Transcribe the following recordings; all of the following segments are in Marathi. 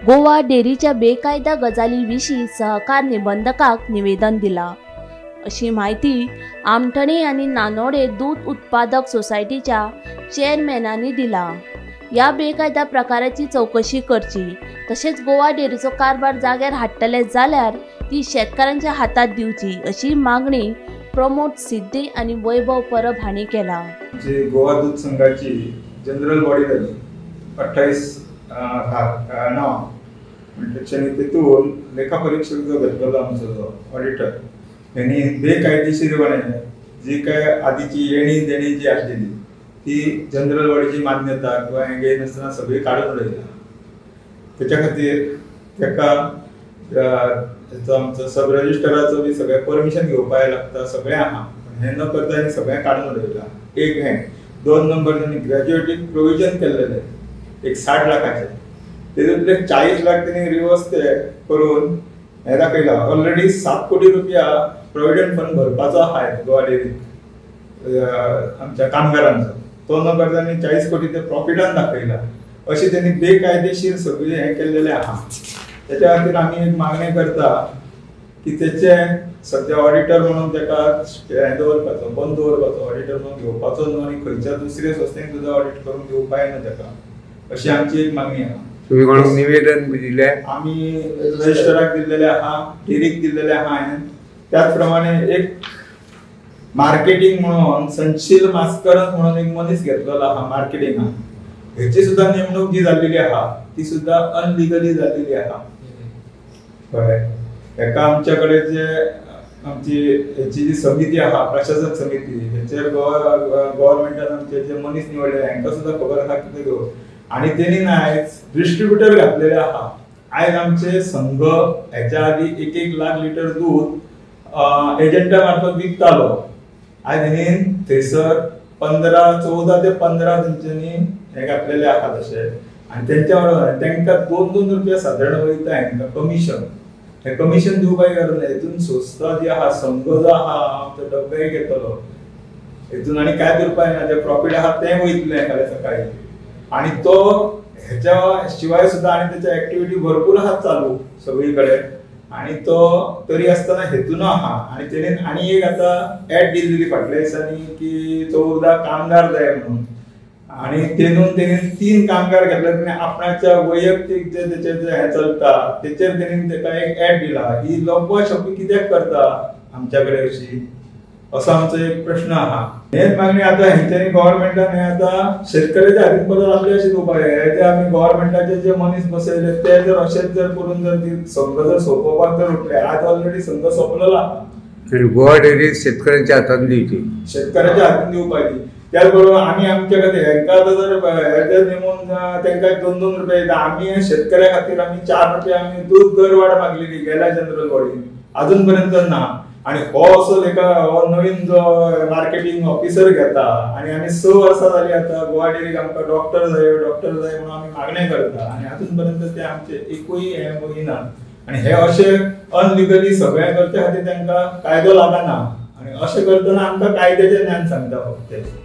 गोवा डेअरीच्या बेकायदा गजालींविशीं सहकार निबंधकाक निवेदन दिला, अशी माहिती आमठणे आनी नानोडे दूध उत्पादक सोसायटीच्या चेअरमॅनांनी दिला। या बेकायदा प्रकाराची चौकशी करची, तशेंच गोवा डेअरीचो कारभार जाग्यार हाडटले जाल्यार ती शेतकारांच्या हातात दिवची, अशी मागणी प्रमोद सिद्धे आनी वैभव परब हांणी केला। गोवा दूध संघाची जनरल बॉडी जाली 28 तेतून लेखापरीक्षक जो घेतलेलो आमचो ऑडिटर यांनी बेकायदेशीरपणे जी काय आधीची येणी देणी जी आसलेली ती जनरल बॉडीची मान्यता किंवा हें नासतना सगळी काढून उडयला। त्याच्या खातीर ताका आमचो सब रजिस्टराचो बी सगळे परमिशन घेवपाक लागता, सगळें आहा, पण हें न करता आनी सगळें काढून उडयला। एक हें 2 नंबर त्यांनी ग्रॅज्युएटीक प्रोविजन केल्लेलें एक 60 लाखाचे, तेतूंतले 40 लाख त्यांनी रिवर्स ते करून हें दाखयला ऑलरेडी 7 कोटी रुपया प्रोविडंट फंड भरपाचो आहा गोवा डेअरीक आमच्या कामगारांचो, तो नंबर त्यांनी 40 कोटी ते प्रॉफिटान दाखयला। अशी त्यांनी बेकायदेशीर सगळी हें केल्लेलें आहा। त्याच्या खातीर आमी एक मागणी करता की तेचे सध्या ऑडिटर म्हणून ताका हें दवरपाचो, बंद दवरपाचो, ऑडिटर म्हणून घेवपाचो न्हू आनी खंयच्या दुसऱ्या संस्थेक सुद्दां ऑडिट करून घेवपाक येना ताका, अशी आमची एक मागणी आहा। तुम्ही कोणाक निवेदन दिले? आमी रजिस्टराक दिल्लेले आहा, डेअरीक दिल्लेले आहा हांवें। त्याच प्रमाणे एक मार्केटिंग म्हणून संशील मास्करन म्हणून एक मनीस घेतलेलो आहा मार्केटिंगाक, हेची सुद्दां नेमणूक जी जाल्लेली आहा ती सुद्दां अनलिगली जाल्लेली आहा। कळ्ळें? हेका आमच्या कडेन जे आमची हेची जी समिती आहा, प्रशासक समिती, हेचेर गव्हर्नमेंटान आमचे जे मनीस निवडले हांकां सुद्दां खबर आहा कितें घेवन, आनी तेणी आयज डिस्ट्रीब्युटर घातलेले आहा। आयज आमचे संघ हेच्या आदी 1-1 लाख लिटर दूध एजंटा मार्फत विकतालो, आयज हेणी थंयसर 14 ते 15 तेंच्यांनी हे घातलेले आहा तशें, आनी तेंच्या वांगडा तांकां 2-2 रुपया साधारण वयता हांकां कमिशन। हे कमिशन दिवपाक गरज ना, हेतून संस्था जी आहा, संघ जो आहा तो डब्बे घेतलो, हेतून आनी काय करपाक ना, जे प्रॉफिट आहा तें वयतलें फाल्यां सकाळी, आनी तो हेच्या शिवाय सुद्दां आनी त्याच्या ऍक्टिव्हिटी भरपूर आहात चालू सगळी कडेन, आनी तो तरी आसतना हेतून आहा। आनी तेणेन आनी एक आतां ऍड दिल्ली फाटल्या दिसांनी की 14 कामगार जाय म्हणून, आनी तेणून तेणेन 3 कामगार घेतले। तेणें आपणाच्या वैयक्तीक जे तेचेर जे हें चलता तेचेर तेणेन ताका एक ऍड दिला। ही लपवाछपी कित्याक करता आमच्या कडेन अशी, असो आमचो एक प्रश्न आहा। हेच मागणी आतां हेंच्यांनी गव्हर्नमेंटान हें आतां शेतकऱ्याच्या हातीन परत आपले अशें दिवपाक जाय। हे जे आमी गव्हर्नमेंटाचे जे मनीस बसयले ते जर अशेंच जर करून जर ती संघ जर सोंपोवपाक जर उठले, आज ऑलरेडी संघ सोंपलेलो आहा। गोवा डेअरी शेतकऱ्यांच्या हातान दिवची, शेतकऱ्याच्या हातीन दिवपाची। त्याच बरोबर आमी आमच्या खातीर हेंकां आतां जर नेमून तांकां 2-2 रुपया दिता, आमी शेतकऱ्या खातीर आमी 4 रुपया आमी दूध दर वाड मागलेली गेल्या जनरल बॉडीन, अजून पर्यंत ना। आनी हो असो हो नवीन जो मार्केटिंग ऑफिसर घेता, आनी आमी 6 वर्सां जाली आतां गोवा डेअरीक आमकां डॉक्टर जाय म्हणून आमी मागणी करता, आनी अजून पर्यंत ते आमचे एकूय हें बघिना। आनी हे अशे अनलिगली सगळें करचे खातीर तांकां कायदो लागना, आनी अशें करतना आमकां कायद्याचें ज्ञान सांगता फक्त।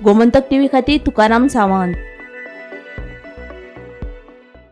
गोमंतक टीव्ही खातीर तुकाराम सावंत।